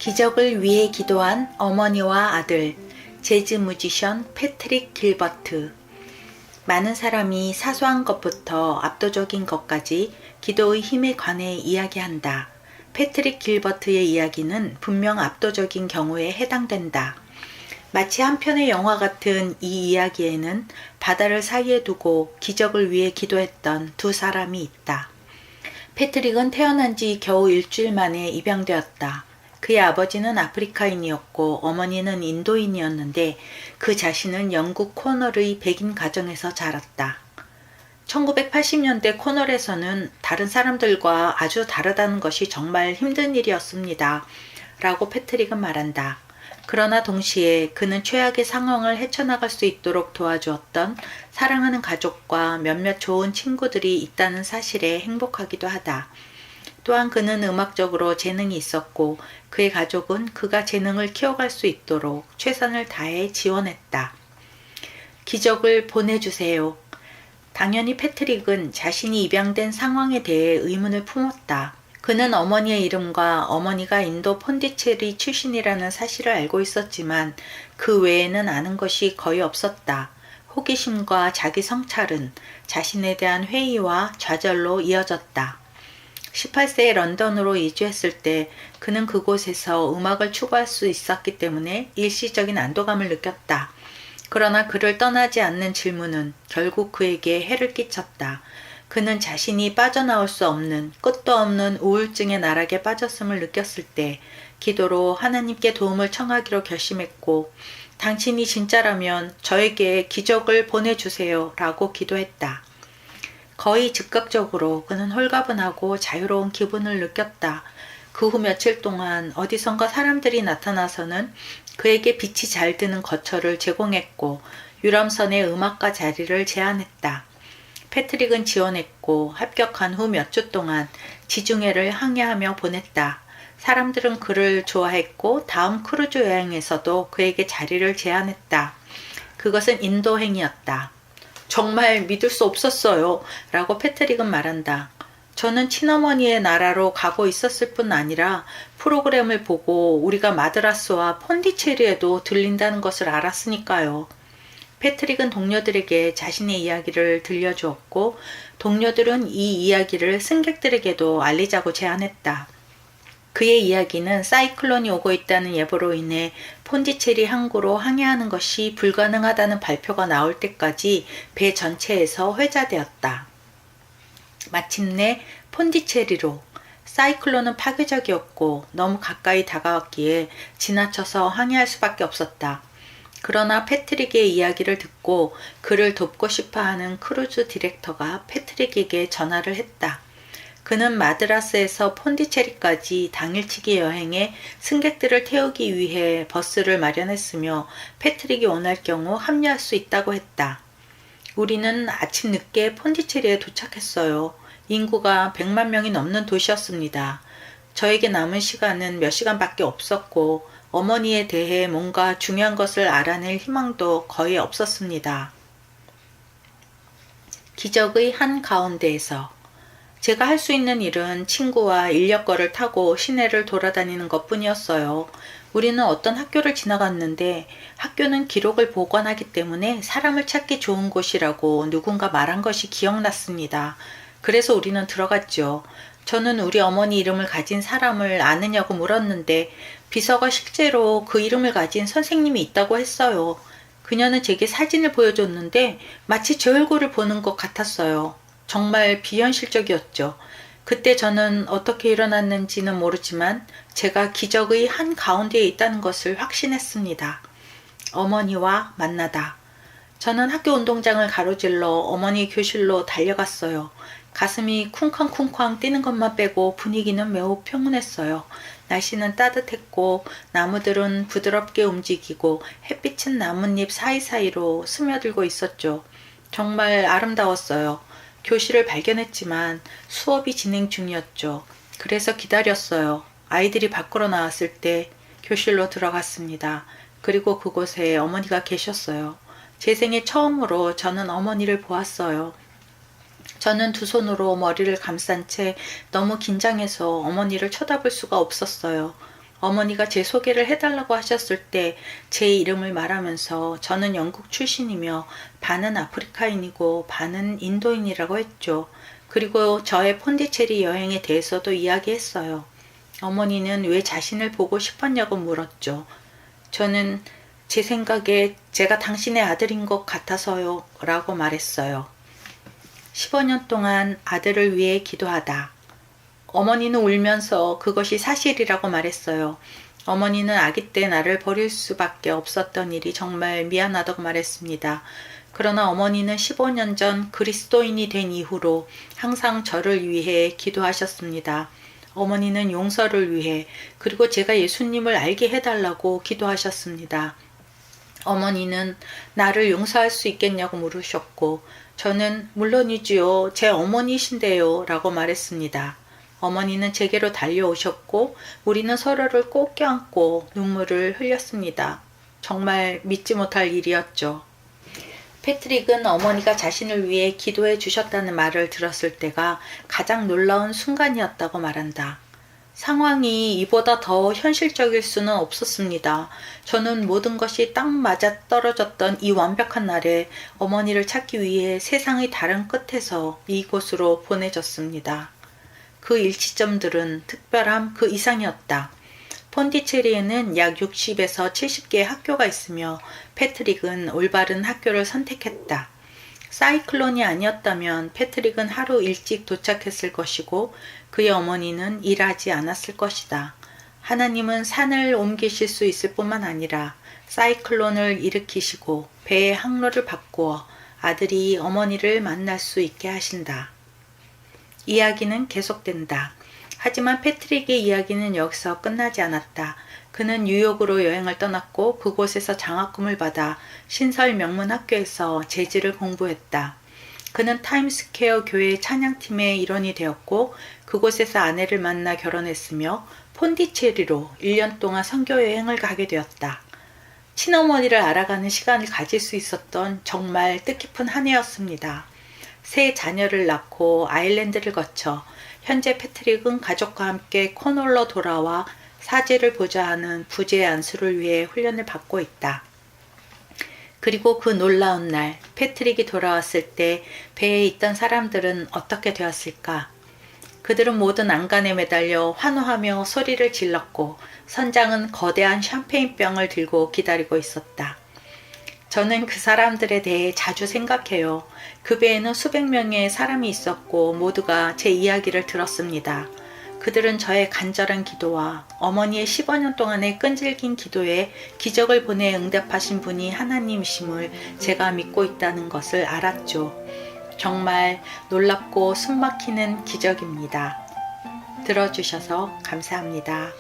기적을 위해 기도한 어머니와 아들, 재즈 뮤지션 패트릭 길버트. 많은 사람이 사소한 것부터 압도적인 것까지 기도의 힘에 관해 이야기한다. 패트릭 길버트의 이야기는 분명 압도적인 경우에 해당된다. 마치 한 편의 영화 같은 이 이야기에는 바다를 사이에 두고 기적을 위해 기도했던 두 사람이 있다. 패트릭은 태어난 지 겨우 일주일 만에 입양되었다. 그의 아버지는 아프리카인이었고 어머니는 인도인이었는데 그 자신은 영국 코널의 백인 가정에서 자랐다. 1980년대 코널에서는 다른 사람들과 아주 다르다는 것이 정말 힘든 일이었습니다. 라고 패트릭은 말한다. 그러나 동시에 그는 최악의 상황을 헤쳐나갈 수 있도록 도와주었던 사랑하는 가족과 몇몇 좋은 친구들이 있다는 사실에 행복하기도 하다. 또한 그는 음악적으로 재능이 있었고 그의 가족은 그가 재능을 키워갈 수 있도록 최선을 다해 지원했다. 기적을 보내주세요. 당연히 패트릭은 자신이 입양된 상황에 대해 의문을 품었다. 그는 어머니의 이름과 어머니가 인도 폰디체리 출신이라는 사실을 알고 있었지만 그 외에는 아는 것이 거의 없었다. 호기심과 자기 성찰은 자신에 대한 회의와 좌절로 이어졌다. 18세에 런던으로 이주했을 때 그는 그곳에서 음악을 추구할 수 있었기 때문에 일시적인 안도감을 느꼈다. 그러나 그를 떠나지 않는 질문은 결국 그에게 해를 끼쳤다. 그는 자신이 빠져나올 수 없는 끝도 없는 우울증의 나락에 빠졌음을 느꼈을 때 기도로 하나님께 도움을 청하기로 결심했고 당신이 진짜라면 저에게 기적을 보내주세요 라고 기도했다. 거의 즉각적으로 그는 홀가분하고 자유로운 기분을 느꼈다. 그 후 며칠 동안 어디선가 사람들이 나타나서는 그에게 빛이 잘 드는 거처를 제공했고 유람선의 음악가 자리를 제안했다. 패트릭은 지원했고 합격한 후 몇 주 동안 지중해를 항해하며 보냈다. 사람들은 그를 좋아했고 다음 크루즈 여행에서도 그에게 자리를 제안했다. 그것은 인도행이었다. 정말 믿을 수 없었어요. 라고 패트릭은 말한다. 저는 친어머니의 나라로 가고 있었을 뿐 아니라 프로그램을 보고 우리가 마드라스와 폰디체리에도 들린다는 것을 알았으니까요. 패트릭은 동료들에게 자신의 이야기를 들려주었고 동료들은 이 이야기를 승객들에게도 알리자고 제안했다. 그의 이야기는 사이클론이 오고 있다는 예보로 인해 폰디체리 항구로 항해하는 것이 불가능하다는 발표가 나올 때까지 배 전체에서 회자되었다. 마침내 폰디체리로 사이클론은 파괴적이었고 너무 가까이 다가왔기에 지나쳐서 항해할 수밖에 없었다. 그러나 패트릭의 이야기를 듣고 그를 돕고 싶어하는 크루즈 디렉터가 패트릭에게 전화를 했다. 그는 마드라스에서 폰디체리까지 당일치기 여행에 승객들을 태우기 위해 버스를 마련했으며 패트릭이 원할 경우 합류할 수 있다고 했다. 우리는 아침 늦게 폰디체리에 도착했어요. 인구가 100만 명이 넘는 도시였습니다. 저에게 남은 시간은 몇 시간밖에 없었고 어머니에 대해 뭔가 중요한 것을 알아낼 희망도 거의 없었습니다. 기적의 한가운데에서 제가 할 수 있는 일은 친구와 인력거를 타고 시내를 돌아다니는 것뿐이었어요. 우리는 어떤 학교를 지나갔는데 학교는 기록을 보관하기 때문에 사람을 찾기 좋은 곳이라고 누군가 말한 것이 기억났습니다. 그래서 우리는 들어갔죠. 저는 우리 어머니 이름을 가진 사람을 아느냐고 물었는데 비서가 실제로 그 이름을 가진 선생님이 있다고 했어요. 그녀는 제게 사진을 보여줬는데 마치 제 얼굴을 보는 것 같았어요. 정말 비현실적이었죠. 그때 저는 어떻게 일어났는지는 모르지만 제가 기적의 한가운데에 있다는 것을 확신했습니다. 어머니와 만나다. 저는 학교 운동장을 가로질러 어머니 교실로 달려갔어요. 가슴이 쿵쾅쿵쾅 뛰는 것만 빼고 분위기는 매우 평온했어요. 날씨는 따뜻했고 나무들은 부드럽게 움직이고 햇빛은 나뭇잎 사이사이로 스며들고 있었죠. 정말 아름다웠어요. 교실을 발견했지만 수업이 진행 중이었죠. 그래서 기다렸어요. 아이들이 밖으로 나왔을 때 교실로 들어갔습니다. 그리고 그곳에 어머니가 계셨어요. 제 생애 처음으로 저는 어머니를 보았어요. 저는 두 손으로 머리를 감싼 채 너무 긴장해서 어머니를 쳐다볼 수가 없었어요. 어머니가 제 소개를 해달라고 하셨을 때 제 이름을 말하면서 저는 영국 출신이며 반은 아프리카인이고 반은 인도인이라고 했죠. 그리고 저의 폰디체리 여행에 대해서도 이야기했어요. 어머니는 왜 자신을 보고 싶었냐고 물었죠. 저는 제 생각에 제가 당신의 아들인 것 같아서요 라고 말했어요. 15년 동안 아들을 위해 기도하다. 어머니는 울면서 그것이 사실이라고 말했어요. 어머니는 아기 때 나를 버릴 수밖에 없었던 일이 정말 미안하다고 말했습니다. 그러나 어머니는 15년 전 그리스도인이 된 이후로 항상 저를 위해 기도하셨습니다. 어머니는 용서를 위해 그리고 제가 예수님을 알게 해달라고 기도하셨습니다. 어머니는 나를 용서할 수 있겠냐고 물으셨고 저는 물론이지요. 제 어머니신데요 라고 말했습니다. 어머니는 제게로 달려오셨고 우리는 서로를 꼭 껴안고 눈물을 흘렸습니다. 정말 믿지 못할 일이었죠. 패트릭은 어머니가 자신을 위해 기도해 주셨다는 말을 들었을 때가 가장 놀라운 순간이었다고 말한다. 상황이 이보다 더 현실적일 수는 없었습니다. 저는 모든 것이 딱 맞아 떨어졌던 이 완벽한 날에 어머니를 찾기 위해 세상의 다른 끝에서 이곳으로 보내졌습니다. 그 일치점들은 특별함 그 이상이었다. 폰디체리에는 약 60에서 70개의 학교가 있으며 패트릭은 올바른 학교를 선택했다. 사이클론이 아니었다면 패트릭은 하루 일찍 도착했을 것이고 그의 어머니는 일하지 않았을 것이다. 하나님은 산을 옮기실 수 있을 뿐만 아니라 사이클론을 일으키시고 배의 항로를 바꾸어 아들이 어머니를 만날 수 있게 하신다. 이야기는 계속된다. 하지만 패트릭의 이야기는 여기서 끝나지 않았다. 그는 뉴욕으로 여행을 떠났고 그곳에서 장학금을 받아 신설 명문 학교에서 재즈를 공부했다. 그는 타임스퀘어 교회 찬양팀의 일원이 되었고 그곳에서 아내를 만나 결혼했으며 폰디체리로 1년 동안 선교 여행을 가게 되었다. 친어머니를 알아가는 시간을 가질 수 있었던 정말 뜻깊은 한 해였습니다. 세 자녀를 낳고 아일랜드를 거쳐 현재 패트릭은 가족과 함께 코널로 돌아와 사제를 보자 하는 부재의 안수를 위해 훈련을 받고 있다. 그리고 그 놀라운 날 패트릭이 돌아왔을 때 배에 있던 사람들은 어떻게 되었을까? 그들은 모두 난간에 매달려 환호하며 소리를 질렀고 선장은 거대한 샴페인병을 들고 기다리고 있었다. 저는 그 사람들에 대해 자주 생각해요. 그 배에는 수백 명의 사람이 있었고 모두가 제 이야기를 들었습니다. 그들은 저의 간절한 기도와 어머니의 15년 동안의 끈질긴 기도에 기적을 보내 응답하신 분이 하나님이심을 제가 믿고 있다는 것을 알았죠. 정말 놀랍고 숨막히는 기적입니다. 들어주셔서 감사합니다.